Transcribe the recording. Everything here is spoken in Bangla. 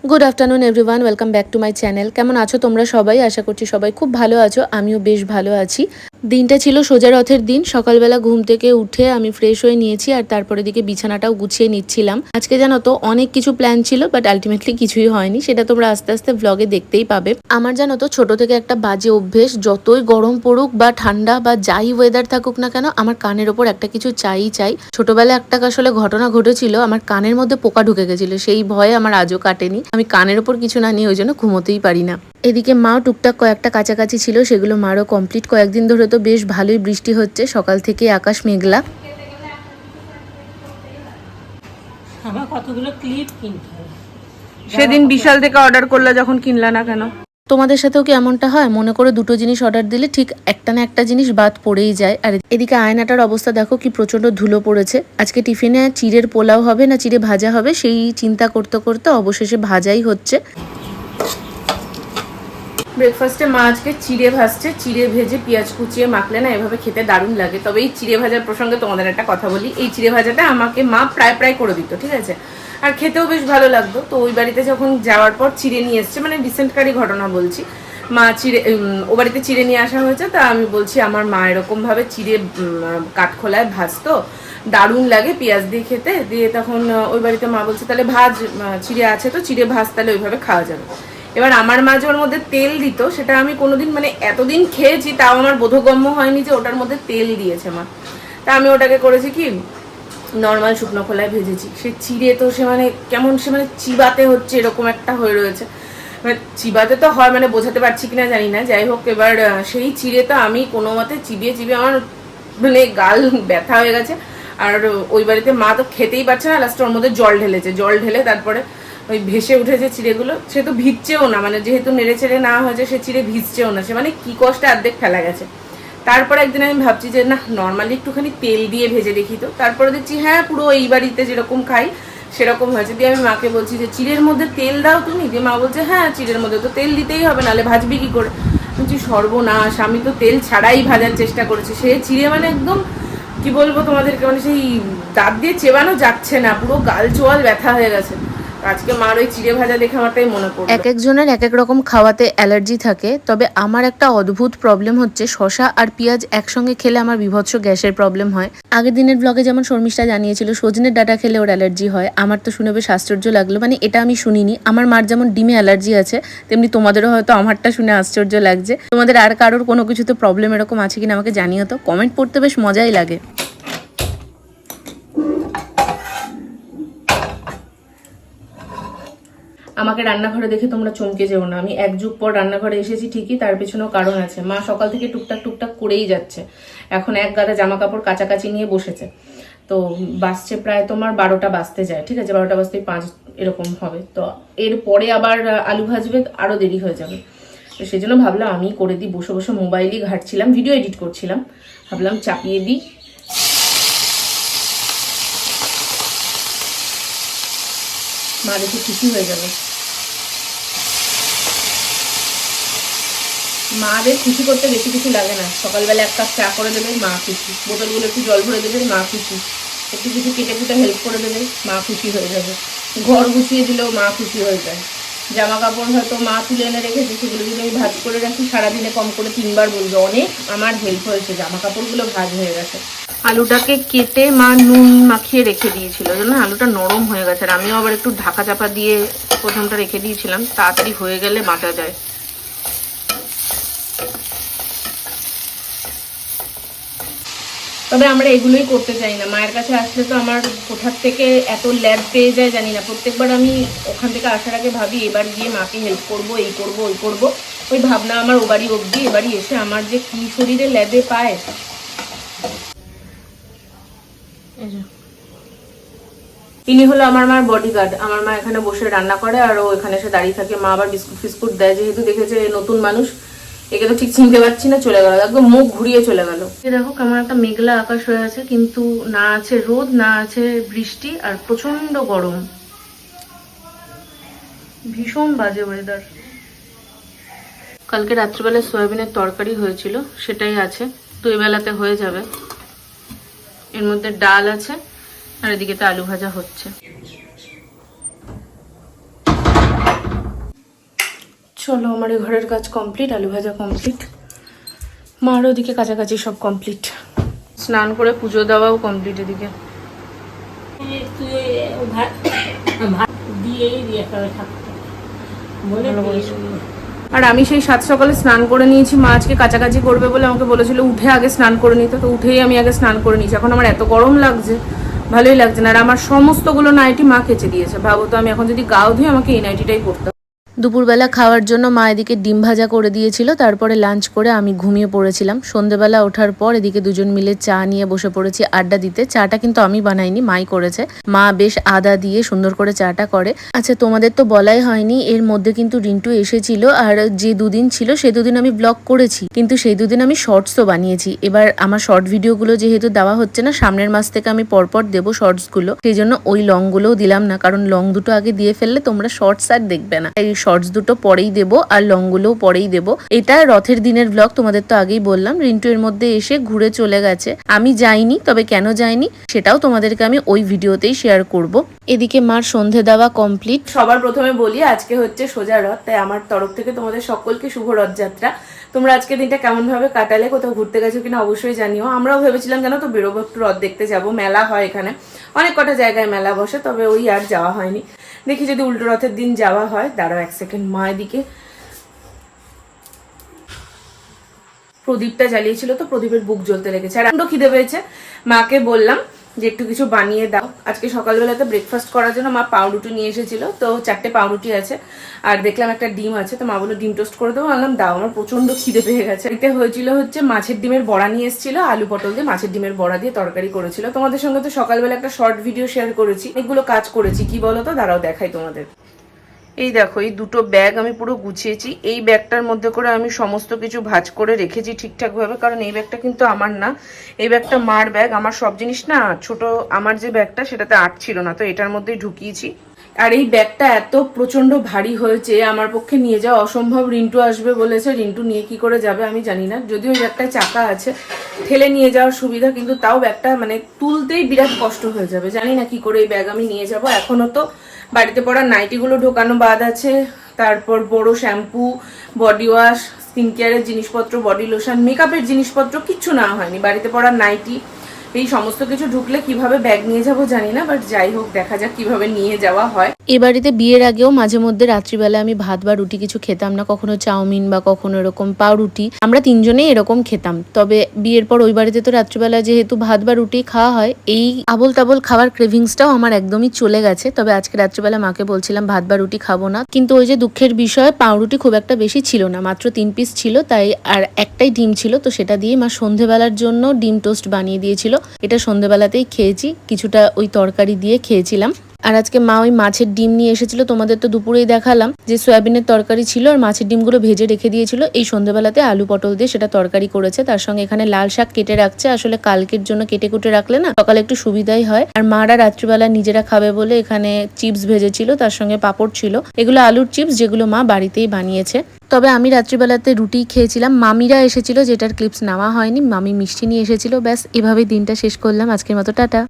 Good afternoon everyone, welcome back to my channel. কেমন আছো তোমরা সবাই? আশা করছি সবাই খুব ভালো আছো। আমিও বেশ ভালো আছি। দিনটা ছিল সোজা রথের দিন। সকালবেলা ঘুম থেকে উঠে আমি ফ্রেশ হয়ে নিয়েছি আর তারপরে দিকে বিছানাটাও গুছিয়ে নিচ্ছিলাম। আজকে জানো তো অনেক কিছু প্ল্যান ছিল, বাট আলটিমেটলি কিছুই হয়নি। সেটা তোমরা আস্তে আস্তে ব্লগে দেখতেই পাবে। আমার জানো তো ছোট থেকে একটা বাজে অভ্যেস, যতই গরম পড়ুক বা ঠান্ডা বা যাই ওয়েদার থাকুক না কেন, আমার কানের ওপর একটা কিছু চাই। ছোটবেলায় একটা আসলে ঘটনা ঘটেছিল, আমার কানের মধ্যে পোকা ঢুকে গেছিল। সেই ভয়ে আমার আজও কাটেনি। আমি কানের ওপর কিছু না নিয়ে ওই জন্য ঘুমোতেই পারি না। এদিকে মাও টুকটাক কয়েকটা কাছাকাছি ছিল, সেগুলো মারও কমপ্লিট। কয়েকদিন ধরে তো বেশ ভালোই বৃষ্টি হচ্ছে, সকাল থেকে আকাশ মেঘলা। আমার কতগুলো ক্লিপ কিনতে হবে। সেদিন বিশাল থেকে অর্ডার করলে যখন কিনলা না কেন? তোমাদের সাথেও কি এমনটা হয়? মনে করে দুটো জিনিস অর্ডার দিলে ঠিক একটা না একটা জিনিস বাদ পড়েই যায়। আর এদিকে আয়নাটার অবস্থা দেখো কি প্রচন্ড ধুলো পড়েছে। আজকে টিফিনে চিড়ের পোলাও হবে না চিড়ে ভাজা হবে, সেই চিন্তা করতে করতে অবশেষে ভাজাই হচ্ছে। ব্রেকফাস্টে মা আজকে চিড়ে ভাজছে। চিড়ে ভেজে পেঁয়াজ কুচিয়ে মাখলে না এভাবে খেতে দারুণ লাগে। তবে এই চিড়ে ভাজার প্রসঙ্গে তোমাদের একটা কথা বলি। এই চিড়ে ভাজাটা আমাকে মা প্রায় করে দিত, ঠিক আছে, আর খেতেও বেশ ভালো লাগতো। তো ওই বাড়িতে যখন যাওয়ার পর চিড়ে নিয়ে এসছে, মানে রিসেন্টকারই ঘটনা বলছি, মা চিড়ে ও বাড়িতে চিড়ে নিয়ে আসা হয়েছে। তা আমি বলছি আমার মা এরকমভাবে চিড়ে কাঠখোলায় ভাজতো, দারুণ লাগে পেঁয়াজ দিয়ে খেতে। দিয়ে তখন ওই বাড়িতে মা বলছে তাহলে ভাজ, চিড়ে আছে তো চিড়ে ভাজ, তাহলে ওইভাবে খাওয়া যাবে। এবার আমার মা যে ওর মধ্যে তেল দিত, সেটা আমি কোনোদিন, মানে এতদিন খেয়েছি তাও আমার বোধগম্য হয়নি যে ওটার মধ্যে তেল দিয়েছে মা। তা আমি ওটাকে করেছি কি, নর্মাল শুকনো খোলায় ভেজেছি। সে চিড়ে তো সে মানে কেমন, সে মানে চিবাতে হচ্ছে এরকম একটা হয়ে রয়েছে। মানে চিবাতে তো হয়, মানে বোঝাতে পারছি কিনা জানি না। যাই হোক, এবার সেই চিড়ে তো আমি কোনো মতে চিবিয়ে আমার মানে গাল ব্যথা হয়ে গেছে। আর ওই বাড়িতে মা তো খেতেই পারছে না, লাস্টে ওর মধ্যে জল ঢেলেছে। জল ঢেলে তারপরে ওই ভেসে উঠেছে চিড়েগুলো। সে তো ভিজছেও না, মানে যেহেতু নেড়ে চেড়ে না হয়েছে, সে চিড়ে ভিজছেও না। সে মানে কি কষ্টে অর্ধেক ফেলা গেছে। তারপরে একদিন আমি ভাবছি যে না, নর্মালি একটুখানি তেল দিয়ে ভেজে দেখি। তো তারপরে দেখছি হ্যাঁ, পুরো এই বাড়িতে যেরকম খাই সেরকম হয়েছে। দিয়ে আমি মাকে বলছি যে চিড়ের মধ্যে তেল দাও তুমি? দিয়ে মা বলছে হ্যাঁ, চিড়ের মধ্যে তো তেল দিতেই হবে, নাহলে ভাজবি কি করে? বলছি সর্বনাশ, আমি তো তেল ছাড়াই ভাজার চেষ্টা করেছি। সে চিড়ে মানে একদম কি বলবো তোমাদেরকে, মানে সেই দাঁত দিয়ে চেবানো যাচ্ছে না, পুরো গাল চোয়াল ব্যথা হয়ে গেছে। আজকে মার ওই চিড়ে ভাজা দেখে আমার তাই মনে পড়লো। এক একজনের এক এক রকম খাওয়াতে অ্যালার্জি থাকে। তবে আমার একটা অদ্ভুত প্রবলেম হচ্ছে, শসা আর পেঁয়াজ একসঙ্গে খেলে আমার বিভৎস গ্যাসের প্রবলেম হয়। আগের দিনের ব্লগে যেমন শর্মিষ্ঠা জানিয়েছিল সজনের ডাঁটা খেলে ওর অ্যালার্জি হয়। আমার তো শুনে বেশ আশ্চর্য লাগলো, মানে এটা আমি শুনিনি। আমার মার যেমন ডিমে অ্যালার্জি আছে, তেমনি তোমাদেরও হয়তো আমারটা শুনে আশ্চর্য লাগছে। তোমাদের আর কারোর কোনো কিছুতে প্রবলেম এরকম আছে কিনা আমাকে জানিও তো। কমেন্ট পড়তে বেশ মজাই লাগে। আমাকে রান্নাঘরে দেখে তোমরা চমকে যেও না। আমি এক যুগ পর রান্নাঘরে এসেছি ঠিকই, তার পেছনেও কারণ আছে। মা সকাল থেকে টুকটাক করেই যাচ্ছে। এখন এক গাদা জামা কাপড় কাছাকাছি নিয়ে বসেছে। তো বাসছে প্রায় তোমার 12টা বাজতে যায়, ঠিক আছে, 12টা বাজতে 5 এরকম হবে। তো এরপরে আবার আলু ভাজবে, আরো দেরি হয়ে যাবে। তো সেই জন্য ভাবলাম আমি করে দিই। বসে বসে মোবাইলই ঘাঁটছিলাম, ভিডিও এডিট করছিলাম, ভাবলাম চাপিয়ে দিই। মা দেখে খুশি হয়ে যাবে। মাদের খুশি করতে বেশি কিছু লাগে না। সকালবেলা এক কাপ চা করে দেবে, মা খুশি। বোতলগুলো একটু জল ভরে দেবে, মা খুশি। একটু কিছু কেটে কুটে হেল্প করে দেবে, মা খুশি হয়ে যাবে। ঘর গুছিয়ে দিলেও মা খুশি হয়ে যায়। জামা কাপড় হয়তো মা তুলে এনে রেখেছে, সেগুলো যদি আমি ভাজ করে রাখি সারাদিনে কম করে 3বার বলবে অনেক আমার হেল্প হয়েছে, জামা কাপড়গুলো ভাজ হয়ে গেছে। আলুটাকে কেটে মা নুন মাখিয়ে রেখে দিয়েছিল, জানো আলুটা নরম হয়ে গেছে। আর আমিও আবার একটু ঢাকা চাপা দিয়ে প্রথমটা রেখে দিয়েছিলাম, তাড়াতাড়ি হয়ে গেলে বাঁচা যায়। তবে আমরা এগুলোই করতে চাই না। মায়ের কাছে আসলে তো আমার কোথার থেকে এত ল্যাব পেয়ে যায় জানি না। প্রত্যেকবার আমি ওখান থেকে আসার আগে ভাবি এবার গিয়ে মাকে হেল্প করব, এই করব ওই করব, ওই ভাবনা আমার ও বাড়ি অবধি। এবারই এসে আমার যে কি শরীরে ল্যাবে পায়। ইনি হলো আমার মার বডিগার্ড। আমার মা এখানে বসে রান্না করে আর ও এখানে এসে দাঁড়িয়ে থাকে। মা আবার বিস্কুট ফিস্কুট দেয়, যেহেতু দেখেছে নতুন মানুষ, একে তো ঠিক চিনতে পারছি না, চলে গেল, একদম মুখ ঘুরিয়ে চলে গেল। দেখো কেমন একটা মেঘলা আকাশ হয়ে আছে, কিন্তু না আছে রোদ না আছে বৃষ্টি, আর প্রচন্ড গরম, ভীষণ বাজে ওয়েদার। কালকে রাত্রিবেলা সয়াবিনের তরকারি হয়েছিল, সেটাই আছে, দুই বেলাতে হয়ে যাবে। এর মধ্যে ডাল আছে আর এদিকে তো আলু ভাজা হচ্ছে। চলো, আমার এই ঘরের কাজ কমপ্লিট, আলু ভাজা কমপ্লিট, মার ওদিকে কাছাকাছি সব কমপ্লিট, স্নান করে পুজো দেওয়াও কমপ্লিট এদিকে। তুই ভাত দিয়েই দিয়ে থাকতো বলে আর আমি সেই 7 সকালে স্নান করে নিয়েছি। মা আজকে কাছাকাছি করবে বলে আমাকে বলেছিল উঠে আগে স্নান করে নিতে, তো উঠেই আমি আগে স্নান করে নিয়েছি। এখন আমার এত গরম লাগছে, ভালোই লাগছে না। আর আমার সমস্তগুলো নাইটি মা কেচে দিয়েছে। ভাবো তো, আমি এখন যদি গাও ধুই আমাকে এই নাইটিটাই পরতে। দুপুরবেলা খাওয়ার জন্য মা এদিকে ডিম ভাজা করে দিয়েছিল, তারপরে লাঞ্চ করে আমি ঘুমিয়ে পড়েছিলাম। সন্ধেবেলা ওঠার পর এদিকে দুজন মিলে চা নিয়ে বসে পড়েছি আড্ডা দিতে। চাটা কিন্তু আমি বানাইনি, মাই করেছে। মা বেশ আদা দিয়ে সুন্দর করে চাটা করে। আচ্ছা, তোমাদের তো বলাই হয়নি, এর মধ্যে কিন্তু রিন্টু এসেছিল। আর যে দুদিন ছিল সে দুদিন আমি ব্লগ করেছি, কিন্তু সেই দুদিন আমি শর্টসও বানিয়েছি। এবার আমার শর্ট ভিডিওগুলো যেহেতু দেওয়া হচ্ছে না, সামনের মাস থেকে আমি পরপর দেবো শর্টসগুলো, সেই জন্য ওই লংগুলোও দিলাম না, কারণ লং দুটো আগে দিয়ে ফেললে তোমরা শর্টস আর দেখবে না। এই শর্টস দুটো পরেই দেবো আর লংগুলোও পরেই দেবো। এটা রথের দিনের ব্লগ, তোমাদের তো আগেই বললাম। রিন্টু এর মধ্যে এসে ঘুরে চলে গেছে, আমি যাইনি, তবে কেন যাইনি সেটাও তোমাদেরকে আমি ওই ভিডিওতেই শেয়ার করব। এদিকে মার সন্ধে দেওয়া কমপ্লিট। সবার প্রথমে বলি, আজকে হচ্ছে সোজা রথ, তাই আমার তরফ থেকে তোমাদের সকলকে শুভ রথযাত্রা। তোমরা আজকে দিনটা কেমন ভাবে কাটালে, কোথাও ঘুরতে গেছো কিনা অবশ্যই জানিও। আমরাও ভেবেছিলাম জানো তো বেরোবো, একটু রথ দেখতে যাব, মেলা হয় এখানে, অনেক কটা জায়গায় মেলা বসে, তবে ওই আর যাওয়া হয়নি। দেখি যদি উল্টো রথের দিন যাওয়া হয়। দাঁড়াও এক সেকেন্ড, মা এদিকে প্রদীপটা জ্বালিয়েছিল তো প্রদীপের বুক জ্বলতে লেগেছে, আর আমরা খিদে পেয়েছে। মাকে বললাম যে একটু কিছু বানিয়ে দাও। আজকে সকালবেলাতে ব্রেকফাস্ট করার জন্য মা পাউরুটি নিয়ে এসেছিল, তো 4টে পাউরুটি আছে, আর দেখলাম একটা ডিম আছে, তো মা বললো ডিম টোস্ট করে দেবো। বললাম দাও, আমার প্রচন্ড খিদে পেয়ে গেছে। এতে হয়েছিল হচ্ছে মাছের ডিমের বড়া নিয়ে এসেছিল, আলু পটল দিয়ে মাছের ডিমের বড়া দিয়ে তরকারি করেছিল। তোমাদের সঙ্গে তো সকালবেলা একটা শর্ট ভিডিও শেয়ার করেছি, এগুলো কাজ করেছি। কি বলো তো, দাঁড়াও দেখাই তোমাদের। এই দেখো, এই দুটো ব্যাগ আমি পুরো গুছিয়েছি। এই ব্যাগটার মধ্যে করে আমি সমস্ত কিছু ভাঁজ করে রেখেছি ঠিকঠাক ভাবে, কারণ এই ব্যাগটা কিন্তু আমার না, এই ব্যাগটা মার ব্যাগ। আমার সব জিনিস না ছোট, আমার যে ব্যাগটা সেটাতে আটছিল না, তো এটার মধ্যেই ঢুকিয়েছি। আর এই ব্যাগটা এত প্রচন্ড ভারী হয়েছে, আমার পক্ষে নিয়ে যাওয়া অসম্ভব। রিন্টু আসবে বলেছে, রিন্টু নিয়ে কি করে যাবে আমি জানি না। যদিও ওই ব্যাগটায় চাকা আছে, ঠেলে নিয়ে যাওয়ার সুবিধা, কিন্তু তাও ব্যাগটা মানে তুলতেই বিরাট কষ্ট হয়ে যাবে। জানি না কি করে এই ব্যাগ আমি নিয়ে যাব। এখনো তো বাড়িতে পড়া নাইটিগুলো ঢোকানো বাদ আছে, তারপর বড় শ্যাম্পু, বডি ওয়াশ, স্কিন কেয়ারের জিনিসপত্র, বডি লোশন, মেকআপের জিনিসপত্র কিচ্ছু নেওয়া হয়নি। বাড়িতে পড়া নাইটি, এই সমস্ত কিছু ঢুকলে কিভাবে ব্যাগ নিয়ে যাব জানি না, বাট যাই হোক দেখা যাক কিভাবে নিয়ে যাওয়া হয়। এ বাড়িতে বিয়ের আগেও মাঝে মধ্যে রাত্রিবেলা আমি ভাত বা রুটি কিছু খেতাম না, কখনো চাউমিন বা কখনো এরকম পাউরুটি, আমরা তিনজনেই এরকম খেতাম। তবে বিয়ের পর ওই বাড়িতে তো রাত্রিবেলা যেহেতু ভাত বা রুটি খাওয়া হয়, এই আবল তাবল খাবার ক্রেভিংসটাও আমার একদমই চলে গেছে। তবে আজকে রাত্রিবেলা মাকে বলছিলাম ভাত বা রুটি খাবো না, কিন্তু ওই যে দুঃখের বিষয়, পাউরুটি খুব একটা বেশি ছিল না, মাত্র 3 পিস ছিল, তাই আর একটাই ডিম ছিল, তো সেটা দিয়ে মা সন্ধেবেলার জন্য ডিম টোস্ট বানিয়ে দিয়েছিল। এটা সন্ধেবেলাতেই খেয়েছি, কিছুটা ওই তরকারি দিয়ে খেয়েছিলাম। আর আজকে মা ওই মাছের ডিম নিয়ে এসেছিল, তোমাদের তো দুপুরেই দেখালাম যে সয়াবিনের তরকারি ছিল, আর মাছের ডিমগুলো ভেজে রেখে দিয়েছিল। এই সন্ধ্যাবেলাতে আলু পটল দিয়ে সেটা তরকারি করেছে, তার সঙ্গে এখানে লাল শাক কেটে রাখছে, আসলে কালকের জন্য কেটে কুটে রাখলে না সকালে একটু সুবিধাই হয়। আর মারা রাত্রিবেলা নিজেরা খাবে বলে এখানে চিপস ভেজেছিল, তার সঙ্গে পাঁপড় ছিল। এগুলো আলুর চিপস, যেগুলো মা বাড়িতেই বানিয়েছে। তবে আমি রাত্রিবেলাতে রুটি খেয়েছিলাম। মামিরা এসেছিল, যেটার ক্লিপস নেওয়া হয়নি, মামি মিষ্টি নিয়ে এসেছিল। ব্যাস এভাবেই দিনটা শেষ করলাম। আজকের মতো টাটা।